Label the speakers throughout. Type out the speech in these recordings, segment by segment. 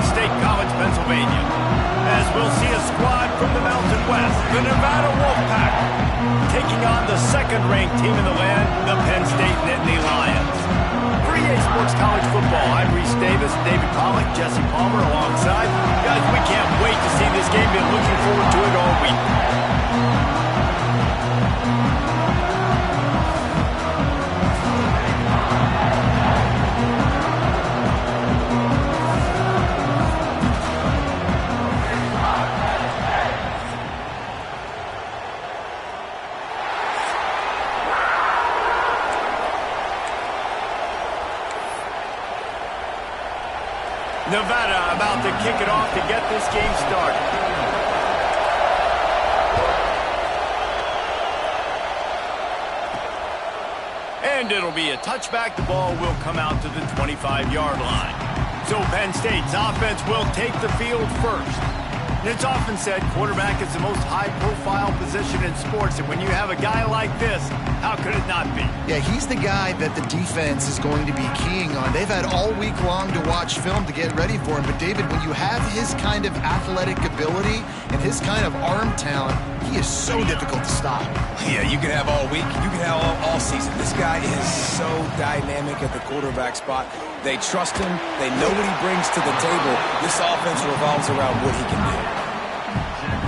Speaker 1: Penn State College, Pennsylvania. As we'll see a squad from the Mountain West, the Nevada Wolfpack, taking on the second-ranked team in the land, the Penn State Nittany Lions. For EA Sports College Football, I'm Reese Davis, David Pollock, Jesse Palmer alongside. Guys, we can't wait to see this game. Been looking forward to it all week. Nevada about to kick it off to get this game started. And it'll be a touchback. The ball will come out to the 25-yard line. So Penn State's offense will take the field first. And it's often said quarterback is the most high-profile position in sports. And when you have a guy like this, how could it not be?
Speaker 2: Yeah, he's the guy that the defense is going to be keying on. They've had all week long to watch film to get ready for him. But, David, when you have his kind of athletic ability and his kind of arm talent, he is so difficult to stop.
Speaker 3: Yeah, you can have all week. You can have all season. This guy is so dynamic at the quarterback spot. They trust him. They know what he brings to the table. This offense revolves around what he can do.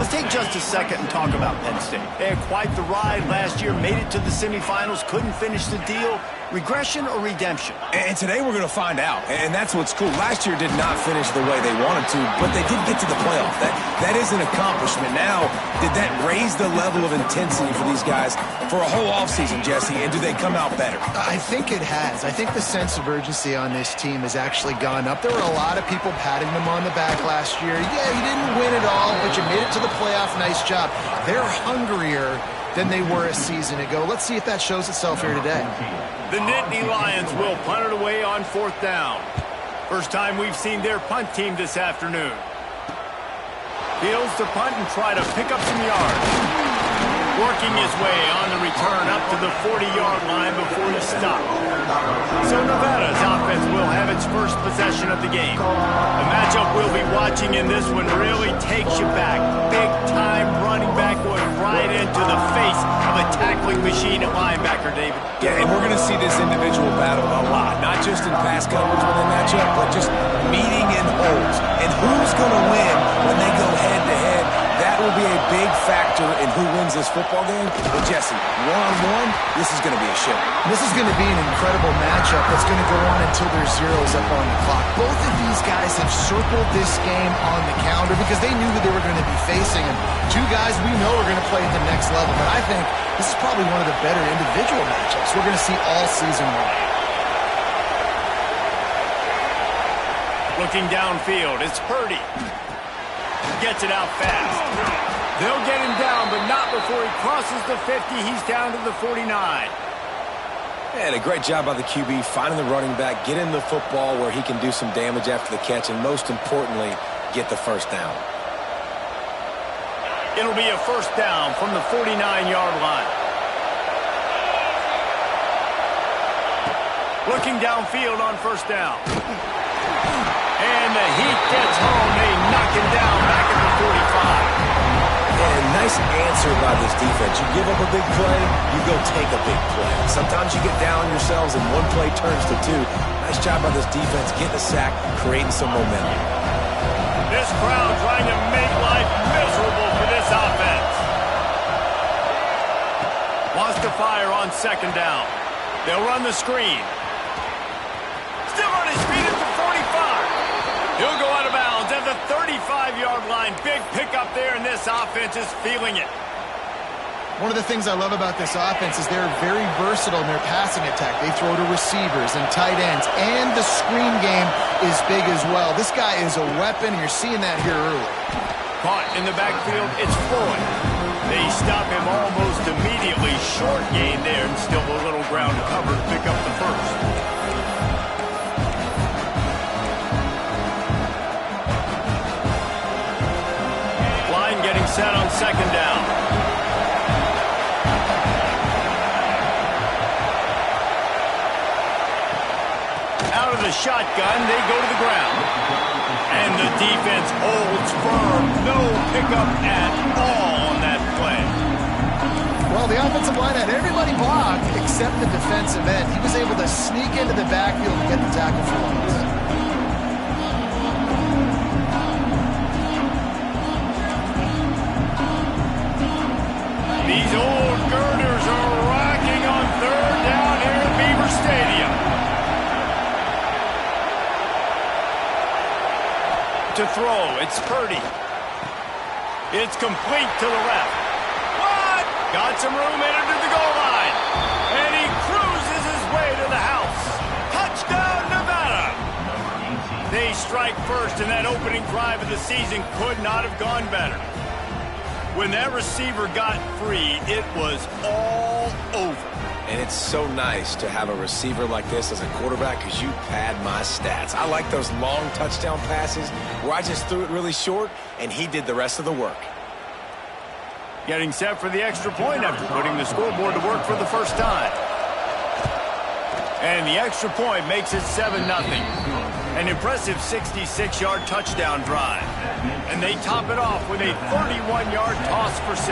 Speaker 1: Let's take just a second and talk about Penn State. They had quite the ride last year, made it to the semifinals, couldn't finish the deal. Regression or redemption?
Speaker 3: And today we're going to find out. And that's what's cool. Last year did not finish the way they wanted to, but they did get to the playoff. That is an accomplishment. Now, did that raise the level of intensity for these guys for a whole offseason, Jesse? And do they come out better?
Speaker 2: I think it has. I think the sense of urgency on this team has actually gone up. There were a lot of people patting them on the back last year. Yeah, you didn't win it all, but you made it to the playoff. Nice job. They're hungrier than they were a season ago. Let's see if that shows itself here today.
Speaker 1: The Nittany Lions will punt it away on 4th down. First time we've seen their punt team this afternoon. Fields to punt and try to pick up some yards. Working his way on the return up to the 40-yard line before he stopped. So Nevada's offense will have its first possession of the game. The matchup we'll be watching in this one really takes you back. Big-time running back going right into the face of a tackling machine at linebacker, David.
Speaker 3: Yeah, and we're going to see this individual battle a lot. Not just in pass coverage when they match up, but just meeting in holes. And who's going to win when they go head-to-head? That will be a big factor in who wins this football game. But, Jesse, one-on-one, this is going to be a show.
Speaker 2: This is going to be an incredible matchup that's going to go on until there's zeros up on the clock. Both of these guys have circled this game on the calendar because they knew who they were going to be facing. And two guys we know are going to play at the next level. But I think this is probably one of the better individual matchups we're going to see all season long.
Speaker 1: Looking downfield, it's Purdy. Gets it out fast. They'll get him down, but not before he crosses the 50. He's down to the 49.
Speaker 3: And a great job by the QB finding the running back, getting the football where he can do some damage after the catch, and most importantly, get the first down.
Speaker 1: It'll be a first down from the 49-yard line. Looking downfield on first down. And the heat gets home. They knock him down back at the 45.
Speaker 3: And nice answer by this defense. You give up a big play, you go take a big play. Sometimes you get down yourselves and one play turns to two. Nice job by this defense getting a sack, creating some momentum.
Speaker 1: This crowd trying to make life miserable for this offense. Wants to fire on second down. They'll run the screen. Still on his feet at the 45. He'll go out of bounds at the 35-yard line. Big pickup there, and this offense is feeling it.
Speaker 2: One of the things I love about this offense is they're very versatile in their passing attack. They throw to receivers and tight ends, and the screen game is big as well. This guy is a weapon, and you're seeing that here early.
Speaker 1: Caught in the backfield, it's Floyd. They stop him almost immediately. Short gain there, and still a little ground cover to pick up the first. Getting set on second down. Out of the shotgun, they go to the ground. And the defense holds firm. No pickup at all on that play.
Speaker 2: Well, the offensive line had everybody blocked except the defensive end. He was able to sneak into the backfield and get the tackle for once.
Speaker 1: These old girders are rocking on third down here at Beaver Stadium. To throw, it's Purdy. It's complete to the left. What? Got some room headed to the goal line. And he cruises his way to the house. Touchdown, Nevada. They strike first, and that opening drive of the season could not have gone better. When that receiver got free, it was all over.
Speaker 3: And it's so nice to have a receiver like this as a quarterback because you pad my stats. I like those long touchdown passes where I just threw it really short and he did the rest of the work.
Speaker 1: Getting set for the extra point after putting the scoreboard to work for the first time. And the extra point makes it 7-0. An impressive 66-yard touchdown drive. And they top it off with a 31-yard toss for 6.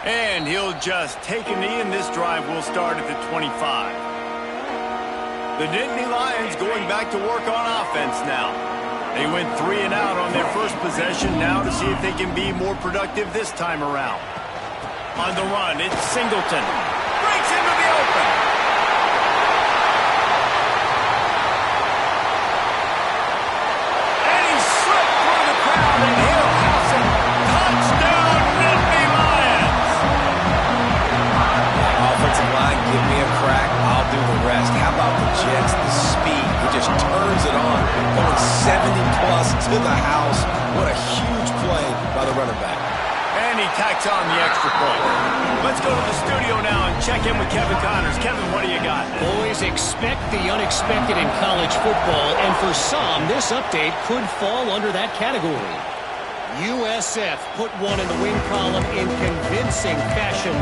Speaker 1: And he'll just take a knee, and this drive will start at the 25. The Nittany Lions going back to work on offense now. They went 3 and out on their first possession, now to see if they can be more productive this time around. On the run, it's Singleton. Breaks into the open. And he slipped through the crowd, and he'll house him. Touchdown, Nittany Lions.
Speaker 3: Offensive line, give me a crack. I'll do the rest. How about the Jets? The speed. He just turns it on. Going 70-plus to the house. What a huge play by the running back.
Speaker 1: And he tacks on the extra point. Let's go to the studio now and check in with Kevin Connors. Kevin, what do you got?
Speaker 4: Boys, expect the unexpected in college football, and for some, this update could fall under that category. USF put one in the win column in convincing fashion.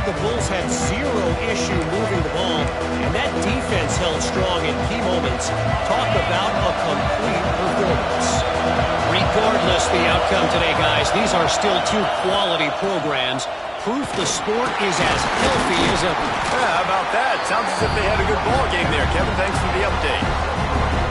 Speaker 4: The Bulls had zero issue moving the ball, and that defense held strong in key moments. Talk about a complete performance. Regardless the outcome today, guys, these are still 2 quality programs. Proof the sport is as healthy as ever.
Speaker 1: Yeah, how about that? Sounds as if they had a good ball game there. Kevin, thanks for the update.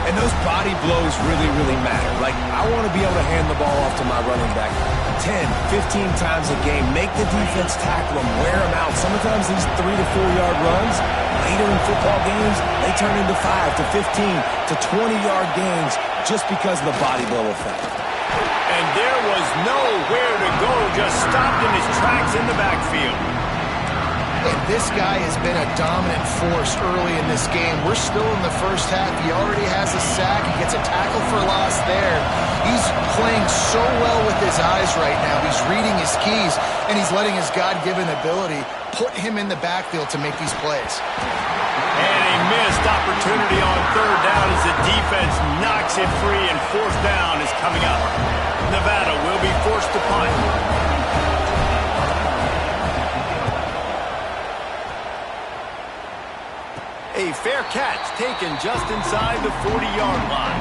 Speaker 3: And those body blows really, really matter. Like, I want to be able to hand the ball off to my running back 10, 15 times a game. Make the defense tackle them, wear them out. Sometimes these 3 to 4 yard runs, later in football games, they turn into 5 to 15 to 20-yard gains just because of the body blow effect.
Speaker 1: And there was nowhere to go, just stopped in his tracks in the backfield.
Speaker 2: And this guy has been a dominant force early in this game. We're still in the first half. He already has a sack. He gets a tackle for loss there. He's playing so well with his eyes right now. He's reading his keys, and he's letting his God-given ability put him in the backfield to make these plays.
Speaker 1: And a missed opportunity on third down as the defense knocks it free, and fourth down is coming up. Nevada will be forced to punt. A fair catch taken just inside the 40-yard line.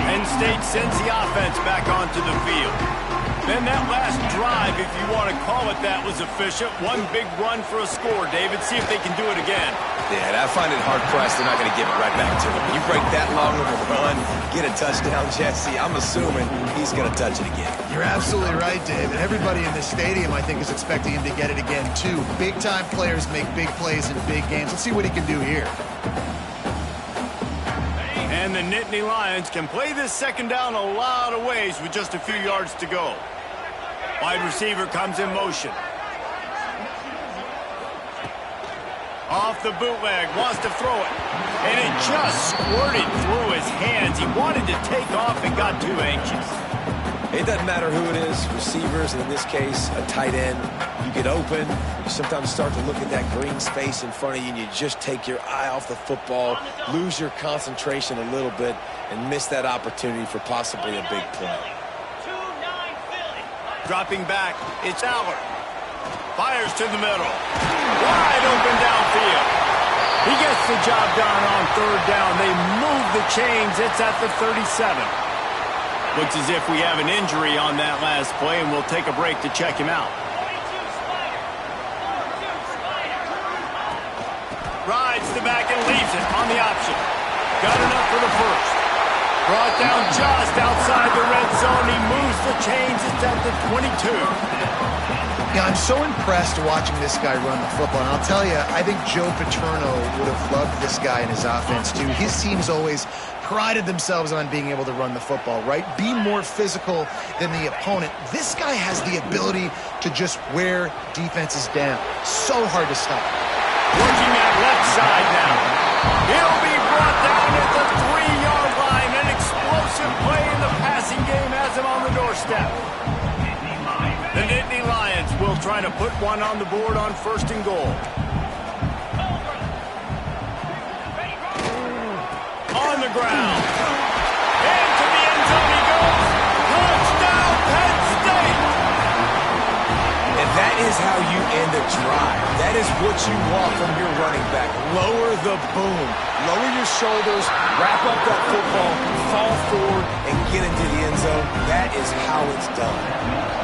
Speaker 1: Penn State sends the offense back onto the field. Then that last drive, if you want to call it that, was efficient. One big run for a score, David. See if they can do it again.
Speaker 3: Yeah, I find it hard-pressed they're not going to give it right back to him. You break that long of a run, get a touchdown, Jesse, I'm assuming he's going to touch it again.
Speaker 2: You're absolutely right, Dave. And everybody in the stadium, I think, is expecting him to get it again, too. Big-time players make big plays in big games. Let's see what he can do here.
Speaker 1: And the Nittany Lions can play this second down a lot of ways with just a few yards to go. Wide receiver comes in motion. Off the bootleg, wants to throw it. And it just squirted through his hands. He wanted to take off and got too anxious.
Speaker 3: It doesn't matter who it is, receivers, and in this case, a tight end. You get open, you sometimes start to look at that green space in front of you, and you just take your eye off the football, lose your concentration a little bit, and miss that opportunity for possibly a big play.
Speaker 1: Dropping back, it's Aller. Fires to the middle. Wide open downfield. He gets the job done on third down. They move the chains. It's at the 37. Looks as if we have an injury on that last play, and we'll take a break to check him out. Rides the back and leaves it on the option. Got enough for the first. Brought down just outside the red zone. He moves the chains. It's at the 22.
Speaker 2: Yeah, I'm so impressed watching this guy run the football. And I'll tell you, I think Joe Paterno would have loved this guy in his offense, too. His teams always prided themselves on being able to run the football, right? Be more physical than the opponent. This guy has the ability to just wear defenses down. So hard to stop.
Speaker 1: Working that left side now. He'll be brought down at the 3-yard line. An explosive play in the passing game has him on the doorstep. The Nittany Lions will try to put one on the board on 1st and goal. On the ground. Into the end zone he goes. Touchdown, Penn State!
Speaker 3: And that is how you end a drive. That is what you want from your running back. Lower the boom. Lower your shoulders, wrap up that football, fall forward, and get into the end zone. That is how it's done.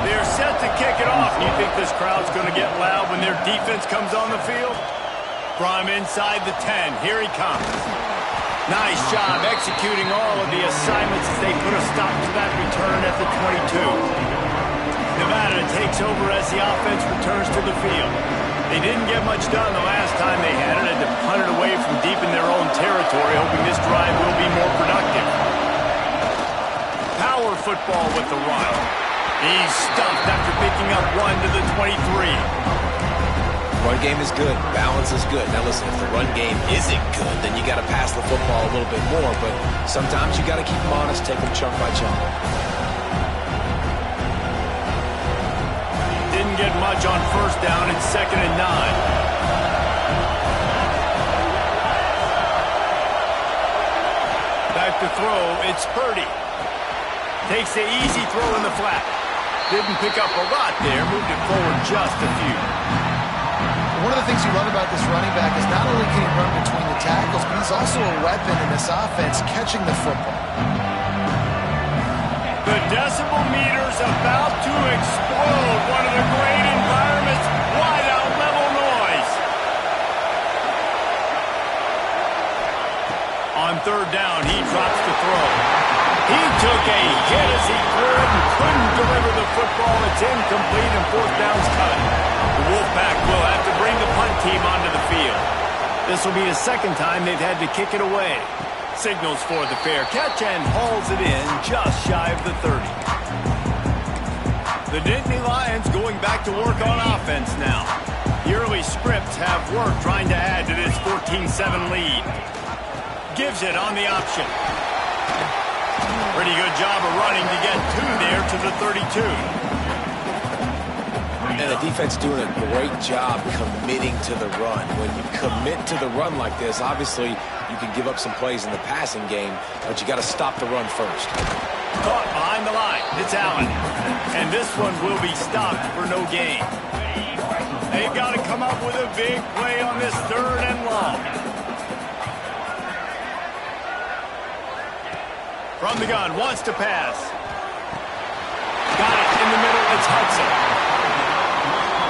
Speaker 1: They're set to kick it off. Do you think this crowd's going to get loud when their defense comes on the field? From inside the 10, here he comes. Nice job executing all of the assignments as they put a stop to that return at the 22. Nevada takes over as the offense returns to the field. They didn't get much done the last time they had it, and to punt it away from deep in their own territory, hoping this drive will be more productive. Power football with the run. He's stuffed after picking up one to the 23.
Speaker 3: Run game is good. Balance is good. Now listen, if the run game isn't good, then you got to pass the football a little bit more, but sometimes you got to keep them honest, take them chunk by chunk.
Speaker 1: Didn't get much on 1st down. It's 2nd and 9. Back to throw. It's Purdy. Takes the easy throw in the flat. Didn't pick up a lot there. Moved it forward just a few.
Speaker 2: One of the things you love about this running back is not only can he run between the tackles, but he's also a weapon in this offense catching the football.
Speaker 1: The decibel meter's about to explode. One of the great environments. Wide out level noise. On 3rd down, he drops the throw. He took a hit as he threw it and couldn't deliver the football. It's incomplete and 4th down's cut. The Wolfpack will have to bring the punt team onto the field. This will be the 2nd time they've had to kick it away. Signals for the fair catch and hauls it in just shy of the 30. The Nittany Lions going back to work on offense now. The early scripts have worked trying to add to this 14-7 lead. Gives it on the option. Pretty good job of running to get 2 there to the 32.
Speaker 3: And the defense doing a great job committing to the run. When you commit to the run like this, obviously you can give up some plays in the passing game, but you got to stop the run first.
Speaker 1: Caught behind the line. It's Allen. And this one will be stopped for no gain. They've got to come up with a big play on this 3rd and long. From the gun, wants to pass. Got it in the middle. It's Hudson.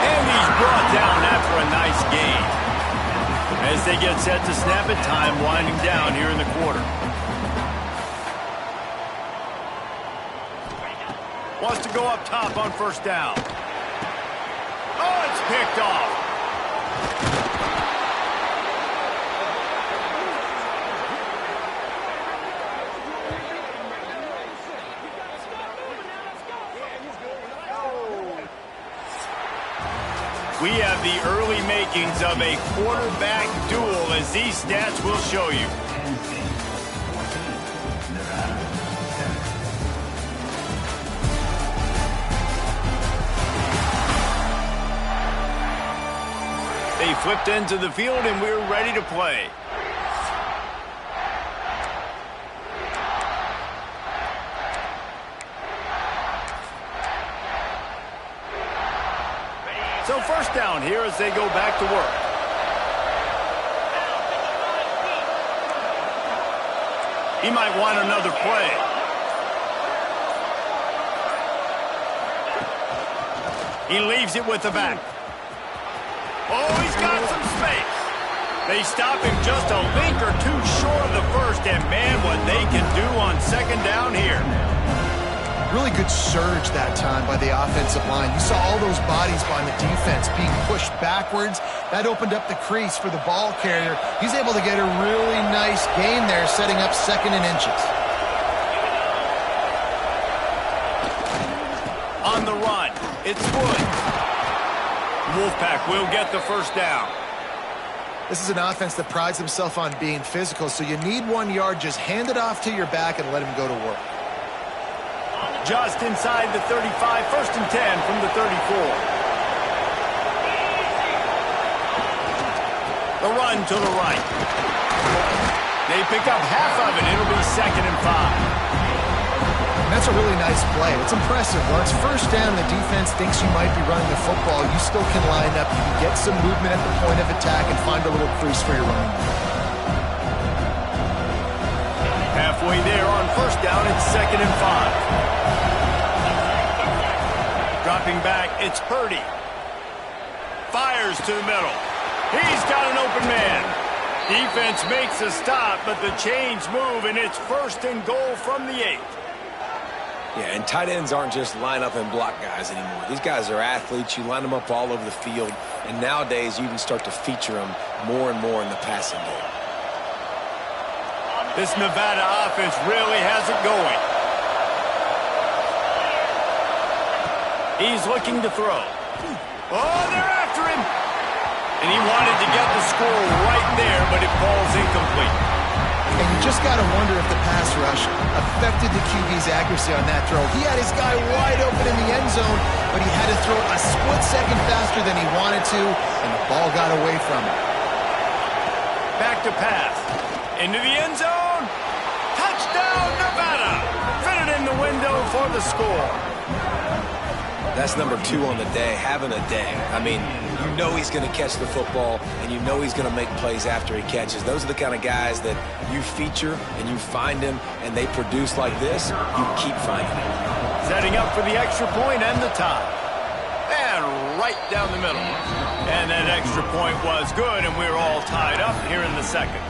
Speaker 1: And he's brought down after a nice gain. As they get set to snap it, time winding down here in the quarter. Wants to go up top on 1st down. Oh, it's picked off. We have the early makings of a quarterback duel, as these stats will show you. They flipped into the field, and we're ready to play. So first down here as they go back to work. He might want another play. He leaves it with the back. Oh, he's got some space. They stop him just a link or two short of the first, and man, what they can do on second down here.
Speaker 2: Really good surge that time by the offensive line. You saw all those bodies by the defense being pushed backwards. That opened up the crease for the ball carrier. He's able to get a really nice gain there, setting up second and inches.
Speaker 1: On the run, it's Woods. Wolfpack will get the first down.
Speaker 2: This is an offense that prides himself on being physical, so you need 1 yard. Just hand it off to your back and let him go to work.
Speaker 1: Just inside the 35, first and 10 from the 34. The run to the right. They pick up half of it. It'll be second and 5.
Speaker 2: That's a really nice play. It's impressive. When it's first down, the defense thinks you might be running the football. You still can line up. You can get some movement at the point of attack and find a little crease for your running back.
Speaker 1: Halfway there on first down, it's second and 5. Dropping back, it's Purdy. Fires to the middle. He's got an open man. Defense makes a stop, but the chains move, and it's first and goal from the 8.
Speaker 3: Yeah, and tight ends aren't just line up and block guys anymore. These guys are athletes. You line them up all over the field, and nowadays you even start to feature them more and more in the passing game.
Speaker 1: This Nevada offense really has it going. He's looking to throw. Oh, they're after him. And he wanted to get the score right there, but it falls incomplete.
Speaker 2: And you just got to wonder if the pass rush affected the QB's accuracy on that throw. He had his guy wide open in the end zone, but he had to throw a split second faster than he wanted to, and the ball got away from him.
Speaker 1: Back to pass. Into the end zone. Touchdown, Nevada. Fitted in the window for the score.
Speaker 3: That's number 2 on the day, having a day. I mean, you know he's going to catch the football, and you know he's going to make plays after he catches. Those are the kind of guys that you feature, and you find them, and they produce like this, you keep finding them.
Speaker 1: Setting up for the extra point and the tie. And right down the middle. And that extra point was good, and we're all tied up here in the second.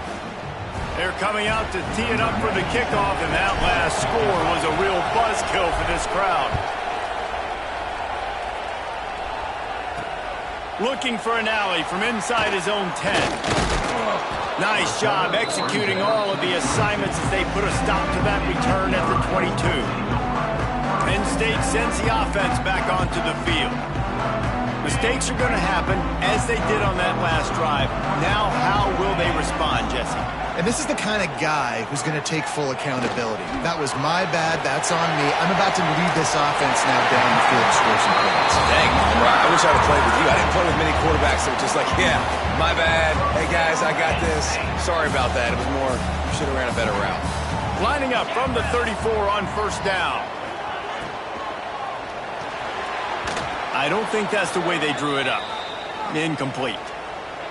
Speaker 1: They're coming out to tee it up for the kickoff, and that last score was a real buzzkill for this crowd. Looking for an alley from inside his own 10. Nice job executing all of the assignments as they put a stop to that return at the 22. Penn State sends the offense back onto the field. Mistakes are going to happen, as they did on that last drive. Now, how will they respond, Jesse?
Speaker 2: And this is the kind of guy who's going to take full accountability. That was my bad. That's on me. I'm about to lead this offense now down the field to score some points.
Speaker 3: Dang, I wish I'd have played with you. I didn't play with many quarterbacks that were just like, yeah, my bad. Hey, guys, I got this. Sorry about that. It was more, you should have ran a better route.
Speaker 1: Lining up from the 34 on first down. I don't think that's the way they drew it up. Incomplete.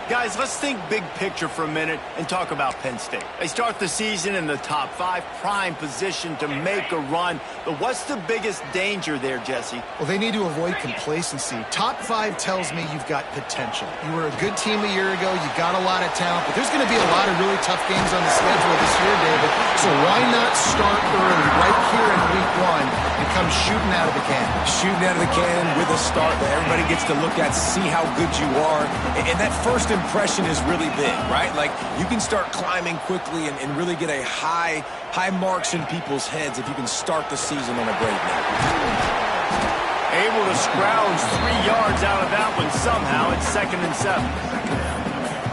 Speaker 1: Guys, let's think big picture for a minute and talk about Penn State. They start the season in the top 5, prime position to make a run. But what's the biggest danger there, Jesse?
Speaker 2: Well, they need to avoid complacency. Top 5 tells me you've got potential. You were a good team a year ago. You got a lot of talent. But there's going to be a lot of really tough games on the schedule this year, David. So why not start early right here in week 1 and come shooting out of the cannon?
Speaker 3: Shooting out of the cannon with a start that everybody gets to look at, see how good you are. And that first impression is really big, right? Like, you can start climbing quickly and really get a high marks in people's heads if you can start the season on a great note.
Speaker 1: Able to scrounge 3 yards out of that one somehow. It's second and 7.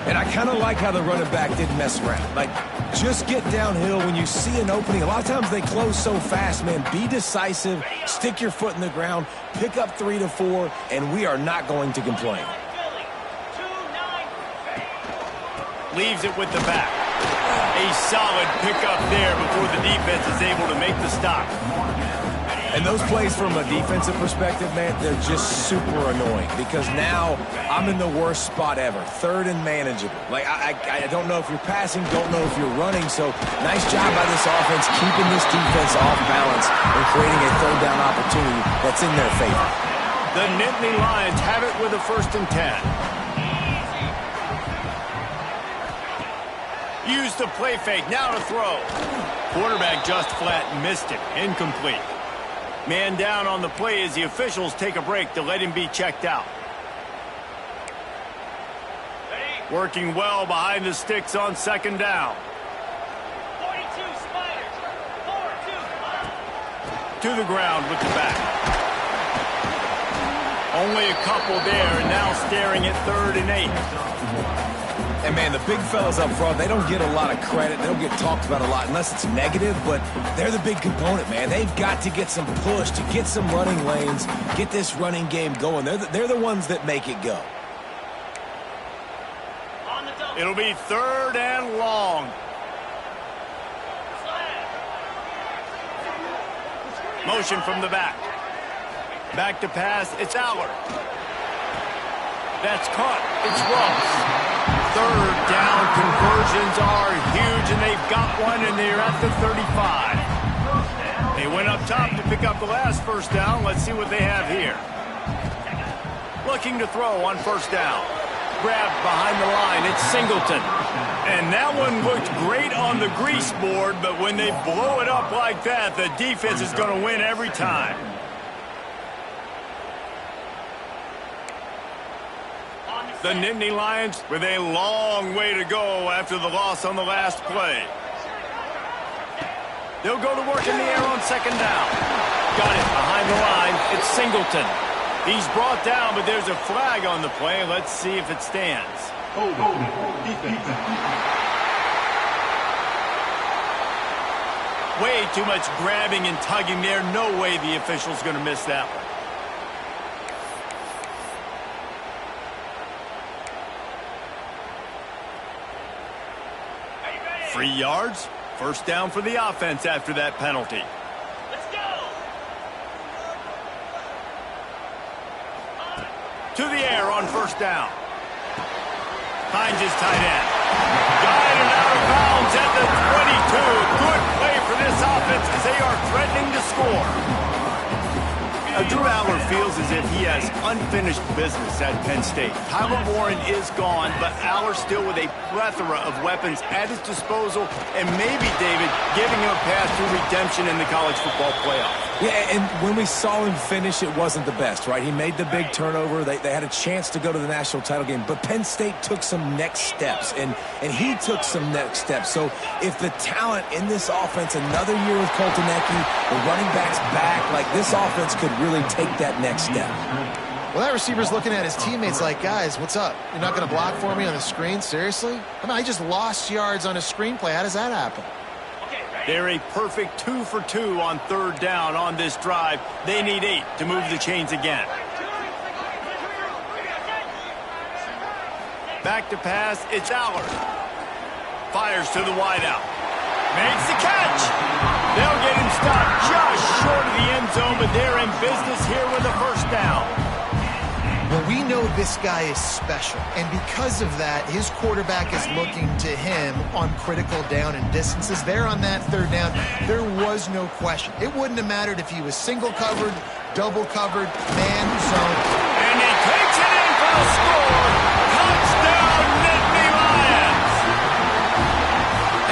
Speaker 3: And I kind of like how the running back didn't mess around. Like, just get downhill when you see an opening. A lot of times they close so fast, man. Be decisive, stick your foot in the ground, pick up 3 to 4, and we are not going to complain.
Speaker 1: Leaves it with the back. A solid pickup there before the defense is able to make the stop.
Speaker 3: And those plays from a defensive perspective, man, they're just super annoying because now I'm in the worst spot ever, third and manageable. Like, I don't know if you're passing, don't know if you're running, so nice job by this offense keeping this defense off balance and creating a third down opportunity that's in their favor.
Speaker 1: The Nittany Lions have it with a 1st and 10. Use the play fake, now to throw. Quarterback just flat missed it, incomplete. Man down on the play as the officials take a break to let him be checked out. Working well behind the sticks on 2nd down.
Speaker 5: 42 Spiders. 4-2.
Speaker 1: To the ground with the back. Only a couple there, and now staring at 3rd and 8.
Speaker 3: And, man, the big fellas up front, they don't get a lot of credit. They don't get talked about a lot unless it's negative, but they're the big component, man. They've got to get some push, to get some running lanes, get this running game going. They're the ones that make it go.
Speaker 1: It'll be 3rd and long. Motion from the back. Back to pass, it's Allard. That's caught, it's Ross. 3rd down conversions are huge, and they've got one, and they're at the 35. They went up top to pick up the last 1st down. Let's see what they have here. Looking to throw on 1st down. Grabbed behind the line, it's Singleton. And that one looked great on the grease board, but when they blow it up like that, the defense is going to win every time. The Nittany Lions with a long way to go after the loss on the last play. They'll go to work in the air on 2nd down. Got it behind the line. It's Singleton. He's brought down, but there's a flag on the play. Let's see if it stands. Way too much grabbing and tugging there. No way the official's going to miss that one. 3 yards. 1st down for the offense after that penalty.
Speaker 5: Let's go.
Speaker 1: To the air on 1st down. Finds his tight end. Guided out of bounds at the 22. Good play for this offense as they are threatening to score. Drew Allard feels as if he has unfinished business at Penn State. Tyler Warren is gone, but Allard still with a plethora of weapons at his disposal, and maybe, David, giving him a path to redemption in the college football playoff.
Speaker 3: Yeah, and when we saw him finish, it wasn't the best, right? He made the big turnover. They had a chance to go to the national title game, but Penn State took some next steps, and he took some next steps. So if the talent in this offense, another year with Coltonecki, the running backs back, like this offense could really take that next step.
Speaker 2: Well, that receiver's looking at his teammates like, guys, what's up? You're not going to block for me on the screen? Seriously? I mean, I just lost yards on a screenplay. How does that happen?
Speaker 1: They're a perfect 2 for 2 on 3rd down on this drive. They need 8 to move the chains again. Back to pass, it's Allard. Fires to the wideout. Makes the catch. They'll get him stopped just short of the end zone, but they're in business here with a 1st down.
Speaker 2: Well, we know this guy is special, and because of that, his quarterback is looking to him on critical down and distances. There on that 3rd down, there was no question. It wouldn't have mattered if he was single covered, double covered, man zone.
Speaker 1: And he takes it in for the score. Touchdown, Nittany Lions.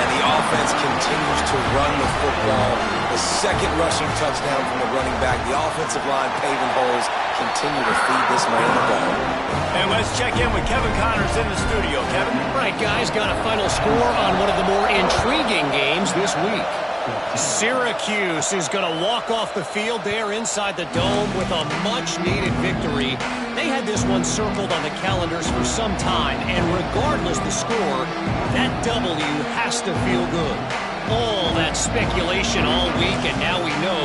Speaker 3: And the offense continues to run the football. The 2nd rushing touchdown from the running back. The offensive line paving holes. Continue to feed this man the ball.
Speaker 1: And let's check in with Kevin Connors in the studio. Kevin?
Speaker 4: Right, guys, got a final score on one of the more intriguing games this week. Syracuse is going to walk off the field there inside the dome with a much-needed victory. They had this one circled on the calendars for some time, and regardless the score, that W has to feel good. All that speculation all week, and now we know.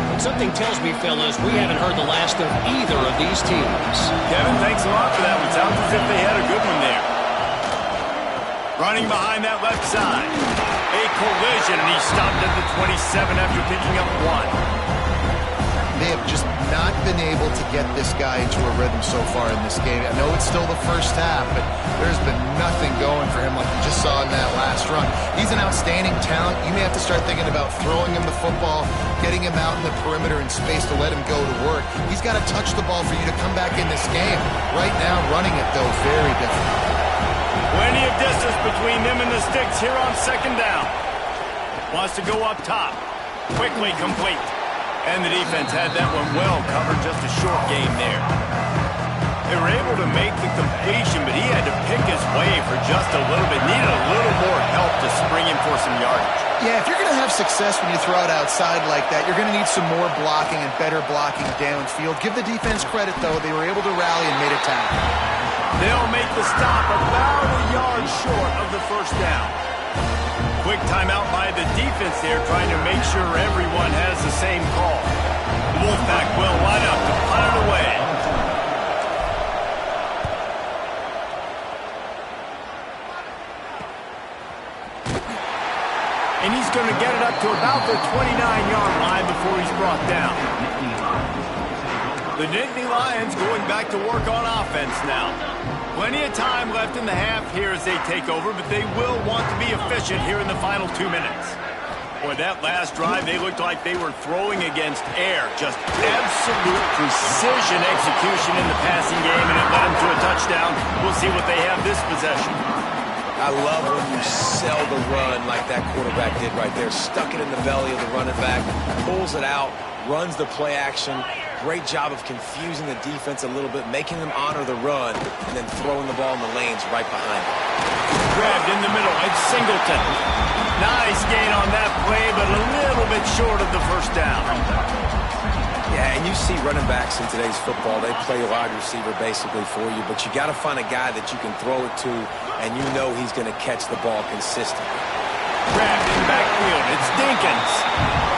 Speaker 4: But something tells me, fellas, we haven't heard the last of either of these teams.
Speaker 1: Kevin, thanks a lot for that one. Sounds as if they had a good one there. Running behind that left side. A collision, and he stopped at the 27 after picking up 1.
Speaker 2: they have just not been able to get this guy into a rhythm so far in this game. I know it's still the first half, but there's been nothing going for him like you just saw in that last run. He's an outstanding talent. You may have to start thinking about throwing him the football, getting him out in the perimeter in space to let him go to work. He's got to touch the ball for you to come back in this game. Right now, running it, though, very difficult.
Speaker 1: Plenty of distance between them and the sticks here on second down. Wants to go up top. Quickly complete. And the defense had that one well covered, just a short game there. They were able to make the completion, but he had to pick his way for just a little bit. Needed a little more help to spring him for some yardage.
Speaker 2: Yeah, if you're going to have success when you throw it outside like that, you're going to need some more blocking and better blocking downfield. Give the defense credit, though. They were able to rally and made a tackle.
Speaker 1: They'll make the stop about a yard short of the first down. Quick timeout by the defense there, trying to make sure everyone has the same call. The Wolfpack will line up to punt it away. And he's going to get it up to about the 29-yard line before he's brought down. The Nittany Lions going back to work on offense now. Plenty of time left in the half here as they take over, but they will want to be efficient here in the final 2 minutes. Boy, that last drive, they looked like they were throwing against air. Just absolute precision execution in the passing game, and it led them to a touchdown. We'll see what they have this possession.
Speaker 3: I love when you sell the run like that quarterback did right there. Stuck it in the belly of the running back, pulls it out, runs the play action. Great job of confusing the defense a little bit, making them honor the run, and then throwing the ball in the lanes right behind them.
Speaker 1: Grabbed in the middle, it's Singleton. Nice gain on that play, but a little bit short of the first down.
Speaker 3: Yeah, and you see running backs in today's football, they play wide receiver basically for you, but you got to find a guy that you can throw it to, and you know he's going to catch the ball consistently.
Speaker 1: Grabbed in the backfield, it's Dinkins.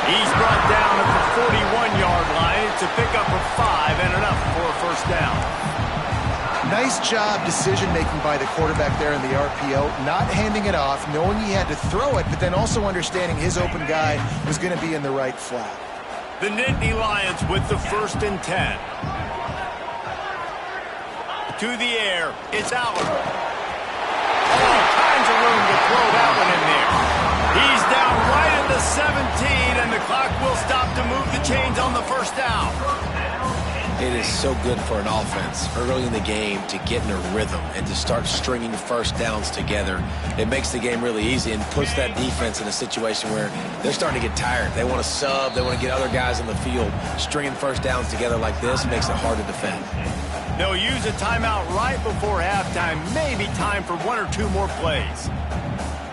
Speaker 1: He's brought down at the 41-yard line. It's a pickup of 5 and enough for a first down.
Speaker 2: Nice job decision-making by the quarterback there in the RPO, not handing it off, knowing he had to throw it, but then also understanding his open guy was going to be in the right flat.
Speaker 1: The Nittany Lions with the 1st and 10. To the air, it's Aller. All kinds of room to throw that one in there. He's down right at the 17, and the clock will stop to move the chains on the first down.
Speaker 3: It is so good for an offense early in the game to get in a rhythm and to start stringing first downs together. It makes the game really easy and puts that defense in a situation where they're starting to get tired. They want to sub. They want to get other guys on the field. Stringing first downs together like this makes it hard to defend.
Speaker 1: They'll use a timeout right before halftime. Maybe time for 1 or 2 more plays.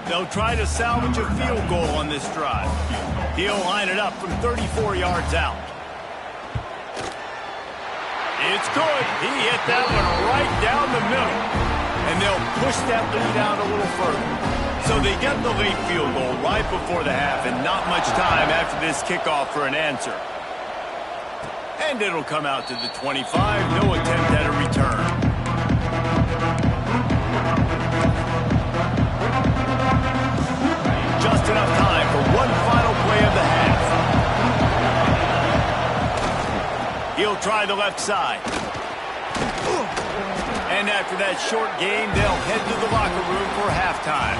Speaker 1: They'll try to salvage a field goal on this drive. He'll line it up from 34 yards out. It's good. He hit that one right down the middle. And they'll push that lead out a little further. So they get the late field goal right before the half, and not much time after this kickoff for an answer. And it'll come out to the 25. No attempt at a return. Just enough time for one final play of the half. He'll try the left side. And after that short game, they'll head to the locker room for halftime.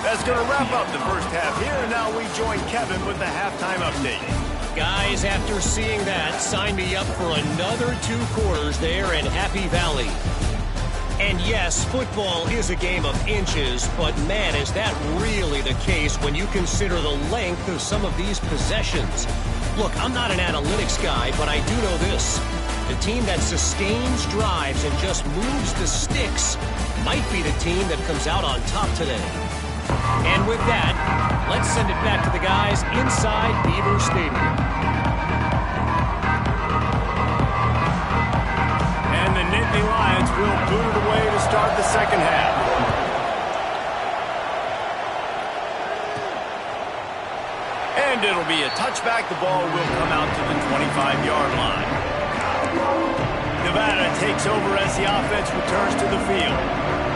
Speaker 1: That's going to wrap up the first half here, and now we join Kevin with the halftime update.
Speaker 4: Guys, after seeing that, sign me up for another 2 quarters there in Happy Valley. And yes, football is a game of inches, but man, is that really the case when you consider the length of some of these possessions. Look, I'm not an analytics guy, but I do know this. The team that sustains drives and just moves the sticks might be the team that comes out on top today. And with that, let's send it back to the guys inside Beaver Stadium.
Speaker 1: And the Nittany Lions will boot it away to start the second half. And it'll be a touchback. The ball will come out to the 25-yard line. Nevada takes over as the offense returns to the field.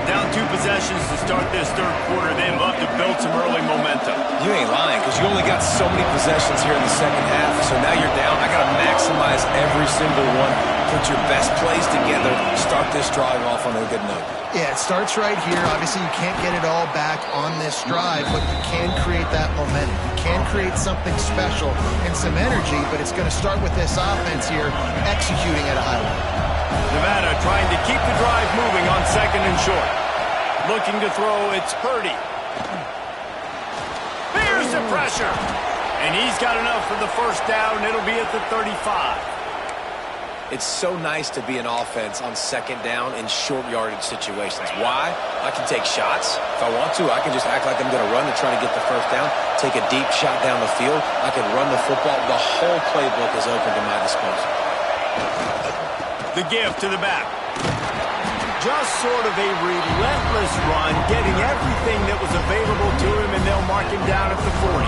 Speaker 1: Down 2 possessions to start this third quarter. They'd love to build some early momentum.
Speaker 3: You ain't lying, because you only got so many possessions here in the second half. So now you're down. I got to maximize every single one. Put your best plays together. Start this drive off on a good note.
Speaker 2: Yeah, it starts right here. Obviously, you can't get it all back on this drive, but you can create that momentum. You can create something special and some energy, but it's going to start with this offense here executing at a high level.
Speaker 1: Nevada trying to keep the drive moving on second and short. Looking to throw, it's Purdy. Here's the pressure. And he's got enough for the first down. It'll be at the 35.
Speaker 3: It's so nice to be an offense on second down in short yardage situations. Why? I can take shots. If I want to, I can just act like I'm going to run and try to get the first down, take a deep shot down the field. I can run the football. The whole playbook is open to my disposal.
Speaker 1: The give to the back. Just sort of a relentless run, getting everything that was available to him, and they'll mark him down at the 40.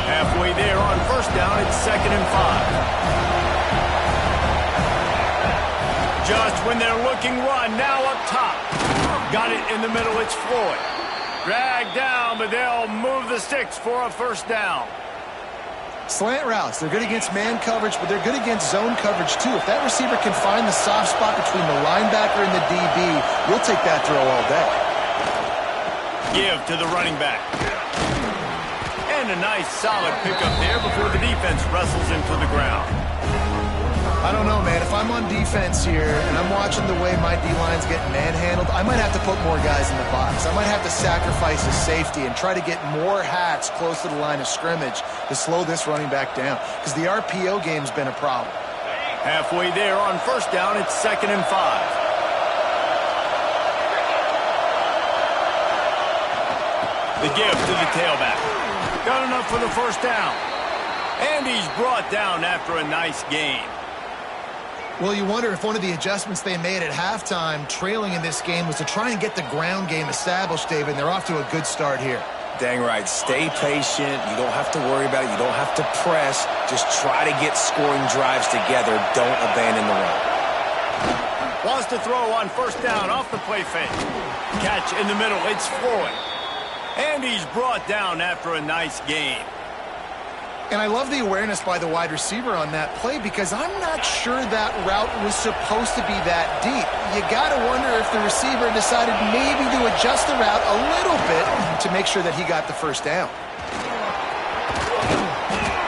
Speaker 1: Halfway there on first down, it's 2nd and 5. Just when they're looking run, now up top. Got it in the middle, it's Floyd. Dragged down, but they'll move the sticks for a first down.
Speaker 2: Slant routes, they're good against man coverage, but they're good against zone coverage too. If that receiver can find the soft spot between the linebacker and the DB, we'll take that throw all day.
Speaker 1: Give to the running back. And a nice solid pickup there before the defense wrestles him to the ground.
Speaker 2: I don't know, man. If I'm on defense here and I'm watching the way my D-line's getting manhandled, I might have to put more guys in the box. I might have to sacrifice a safety and try to get more hats close to the line of scrimmage to slow this running back down, because the RPO game's been a problem.
Speaker 1: Halfway there on first down, it's 2nd and 5. The give to the tailback. Got enough for the first down. And he's brought down after a nice gain.
Speaker 2: Well, you wonder if one of the adjustments they made at halftime, trailing in this game, was to try and get the ground game established, David, and they're off to a good start here.
Speaker 3: Dang right. Stay patient. You don't have to worry about it. You don't have to press. Just try to get scoring drives together. Don't abandon the run.
Speaker 1: Wants to throw on first down off the play fake. Catch in the middle. It's Floyd. And he's brought down after a nice gain.
Speaker 2: And I love the awareness by the wide receiver on that play, because I'm not sure that route was supposed to be that deep. You got to wonder if the receiver decided maybe to adjust the route a little bit to make sure that he got the first down.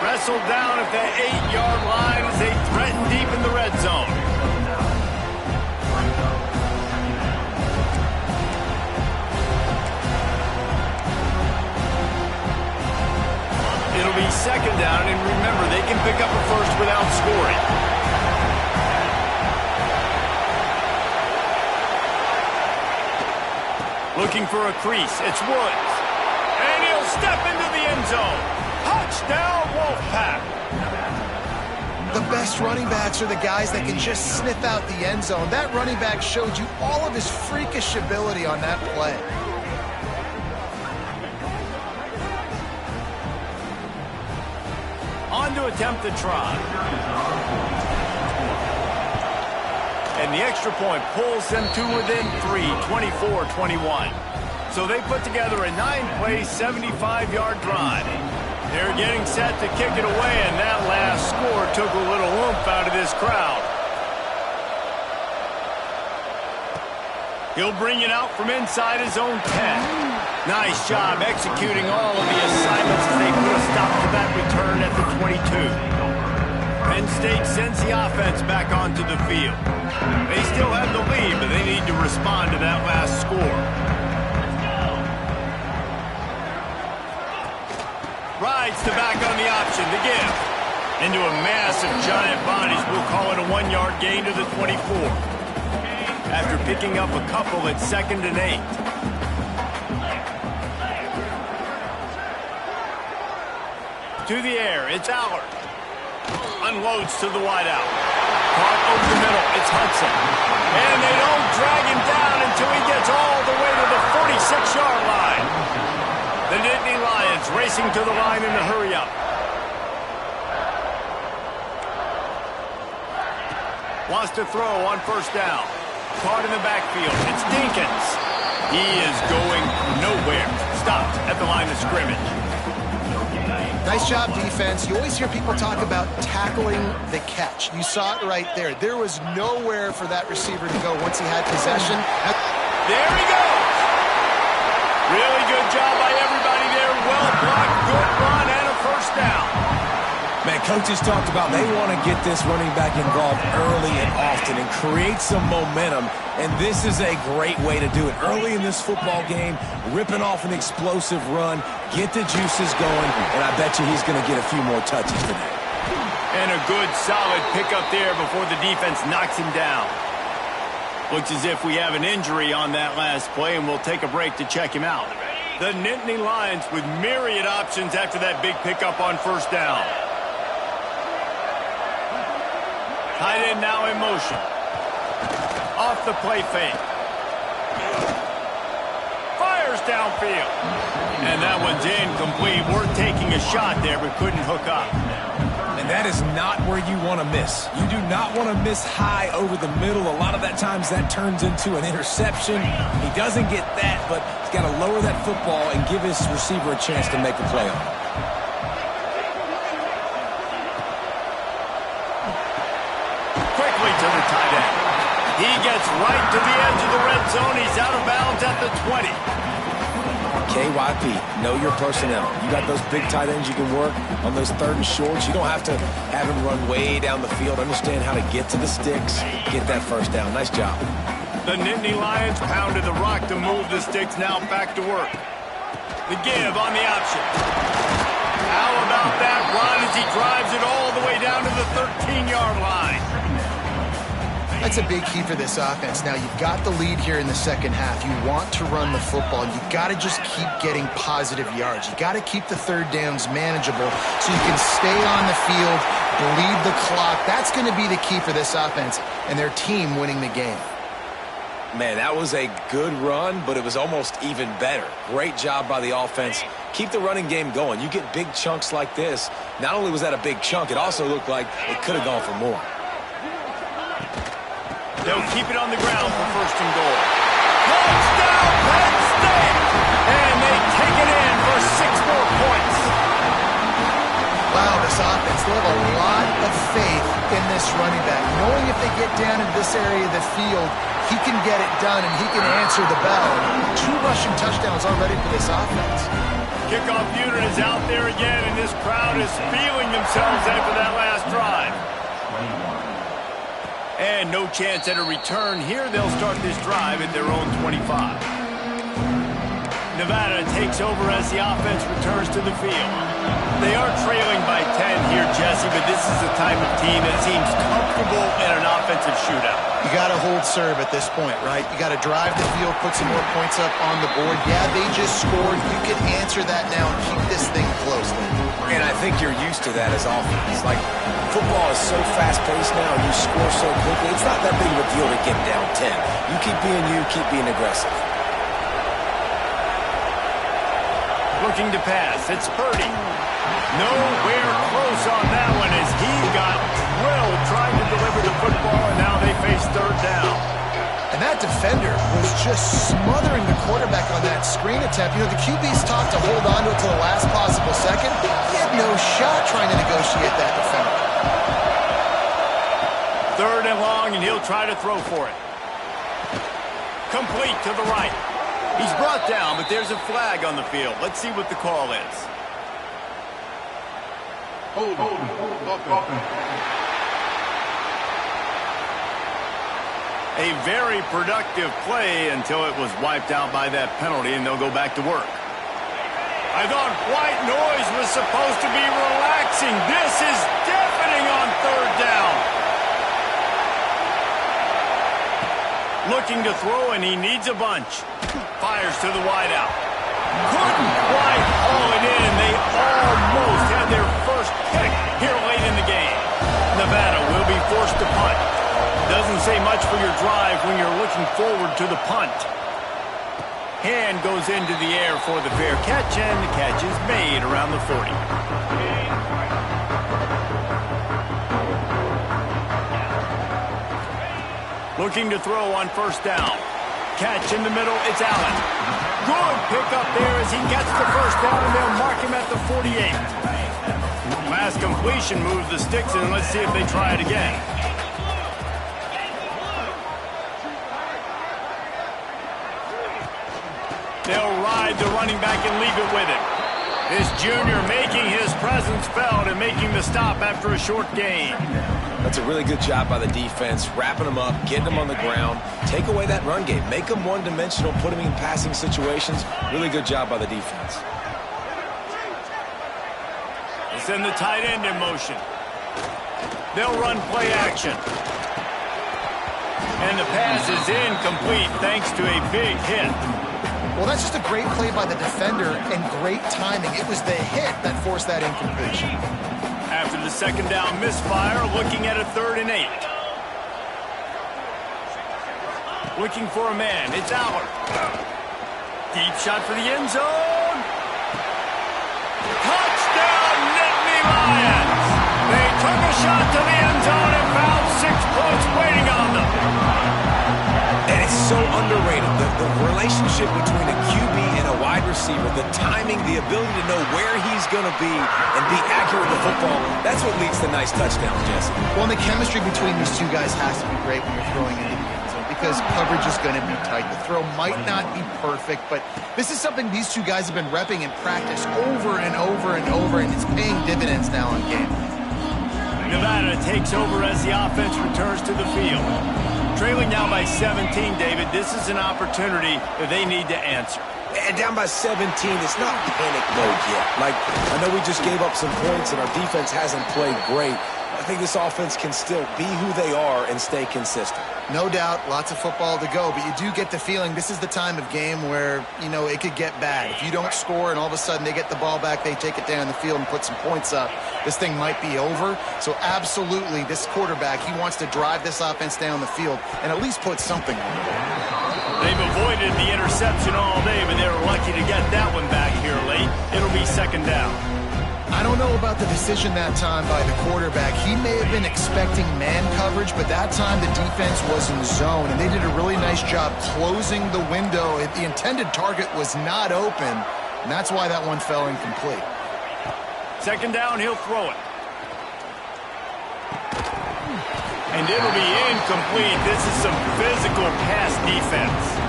Speaker 1: Wrestled down at the 8-yard line as they threaten deep in the red zone. It'll be 2nd down, and remember, they can pick up a first without scoring. Looking for a crease, it's Woods. And he'll step into the end zone. Touchdown, Wolfpack.
Speaker 2: The best running backs are the guys that can just sniff out the end zone. That running back showed you all of his freakish ability on that play.
Speaker 1: On to attempt the try. And the extra point pulls them to within 3, 24-21. So they put together a 9-play, 75-yard drive. They're getting set to kick it away, and that last score took a little oomph out of this crowd. He'll bring it out from inside his own 10. Nice job executing all of the assignments as they put a stop to that return at the 22. Penn State sends the offense back onto the field. They still have the lead, but they need to respond to that last score. Rides to back on the option to give. Into a mass of giant bodies, we'll call it a 1-yard gain to the 24. After picking up a couple at 2nd and 8. To the air, it's Allard. Unloads to the wideout. Caught over the middle, it's Hudson. And they don't drag him down until he gets all the way to the 46-yard line. The Nittany Lions racing to the line in a hurry-up. Wants to throw on first down. Caught in the backfield. It's Dinkins. He is going nowhere. Stopped at the line of scrimmage.
Speaker 2: Nice job, defense. You always hear people talk about tackling the catch. You saw it right there. There was nowhere for that receiver to go once he had possession.
Speaker 1: There he goes. Really good job by everybody there. Well blocked, good run, and a first down.
Speaker 3: Man, coaches talked about they want to get this running back involved early and often and create some momentum, and this is a great way to do it. Early in this football game, ripping off an explosive run, get the juices going, and I bet you he's going to get a few more touches today.
Speaker 1: And a good, solid pickup there before the defense knocks him down. Looks as if we have an injury on that last play, and we'll take a break to check him out. The Nittany Lions with myriad options after that big pickup on first down. Tight end now in motion. Off the play fake. Fires downfield. And that one's incomplete. We're taking a shot there, but couldn't hook up.
Speaker 3: And that is not where you want to miss. You do not want to miss high over the middle. A lot of that times that turns into an interception. He doesn't get that, but he's got to lower that football and give his receiver a chance to make a play on it.
Speaker 1: Quickly to the tight end. He gets right to the edge of the red zone. He's out of bounds at the 20.
Speaker 3: KYP, know your personnel. You got those big tight ends you can work on those third and shorts. You don't have to have him run way down the field. Understand how to get to the sticks, get that first down. Nice job.
Speaker 1: The Nittany Lions pounded the rock to move the sticks. Now back to work. The give on the option. How about that run as he drives it all the way down to the 13-yard line?
Speaker 2: That's a big key for this offense. Now, you've got the lead here in the second half. You want to run the football. You've got to just keep getting positive yards. You've got to keep the third downs manageable so you can stay on the field, bleed the clock. That's going to be the key for this offense and their team winning the game.
Speaker 3: Man, that was a good run, but it was almost even better. Great job by the offense. Keep the running game going. You get big chunks like this. Not only was that a big chunk, it also looked like it could have gone for more.
Speaker 1: They'll keep it on the ground for first and goal. Touchdown, Penn State! And they take it in for 6 more points.
Speaker 2: Wow, this offense, they have a lot of faith in this running back. Knowing if they get down in this area of the field, he can get it done and he can answer the bell. 2 rushing touchdowns already for this offense.
Speaker 1: Kickoff unit is out there again, and this crowd is feeling themselves after that last drive. And no chance at a return here. They'll start this drive at their own 25. Nevada takes over as the offense returns to the field. They are trailing by 10 here, Jesse, but this is the type of team that seems comfortable in an offensive shootout.
Speaker 2: You got to hold serve at this point, right? You got to drive the field, put some more points up on the board. Yeah, they just scored. You can answer that now and keep this thing close.
Speaker 3: And I think you're used to that as offense. Like, football is so fast-paced now, you score so quickly. It's not that big of a deal to get down 10. You keep being aggressive.
Speaker 1: Looking to pass. It's Purdy. Nowhere close on that one as he got drilled trying to deliver the football, and now they face third down.
Speaker 2: And that defender was just smothering the quarterback on that screen attempt. You know, the QB's taught to hold on to it to the last possible second. He had no shot trying to negotiate that defender.
Speaker 1: Third and long, and he'll try to throw for it. Complete to the right. He's brought down, but there's a flag on the field. Let's see what the call is.
Speaker 6: Hold.
Speaker 1: A very productive play until it was wiped out by that penalty, and they'll go back to work. I thought white noise was supposed to be relaxing. This is deafening on third down. Looking to throw, and he needs a bunch. Fires to the wideout. Couldn't quite haul it in. They almost had their first pick here late in the game. Nevada will be forced to punt. Doesn't say much for your drive when you're looking forward to the punt. Hand goes into the air for the fair catch, and the catch is made around the 40. Looking to throw on first down. Catch in the middle, it's Allen. Good pickup there as he gets the first down, and they'll mark him at the 48. Last completion moves the sticks, and let's see if they try it again. They'll ride the running back and leave it with him. This junior making his presence felt and making the stop after a short gain.
Speaker 3: That's a really good job by the defense, wrapping them up, getting them on the ground, take away that run game, make them one-dimensional, put them in passing situations. Really good job by the defense.
Speaker 1: They send the tight end in motion. They'll run play action. And the pass is incomplete thanks to a big hit.
Speaker 2: Well, that's just a great play by the defender and great timing. It was the hit that forced that incompletion.
Speaker 1: After the second down misfire, looking at a 3rd and 8. Looking for a man. It's Allard. Deep shot for the end zone. Touchdown, Nittany Lions! They took a shot to the end zone and found 6 points waiting on them.
Speaker 3: And it's so underrated. The relationship between a QB and a wide receiver, the timing, the ability to know where he's going to be and be accurate with the football, that's what leads to nice touchdowns, Jesse.
Speaker 2: Well, and the chemistry between these two guys has to be great when you're throwing into the end zone because coverage is going to be tight. The throw might not be perfect, but this is something these two guys have been repping in practice over and over and over, and it's paying dividends now in game.
Speaker 1: Nevada takes over as the offense returns to the field. Trailing now by 17, David. This is an opportunity that they need to answer.
Speaker 3: And down by 17, it's not panic mode yet. Like, I know we just gave up some points and our defense hasn't played great. I think this offense can still be who they are and stay consistent.
Speaker 2: No doubt, lots of football to go, but you do get the feeling this is the time of game where, you know, it could get bad. If you don't score and all of a sudden they get the ball back, they take it down the field and put some points up, this thing might be over. So absolutely, this quarterback, he wants to drive this offense down the field and at least put something on it.
Speaker 1: They've avoided the interception all day, but they were lucky to get that one back here late. It'll be 2nd down.
Speaker 2: I don't know about the decision that time by the quarterback. He may have been expecting man coverage, but that time the defense was in zone, and they did a really nice job closing the window. The intended target was not open, and that's why that one fell incomplete.
Speaker 1: 2nd down, he'll throw it. And it'll be incomplete. This is some physical pass defense.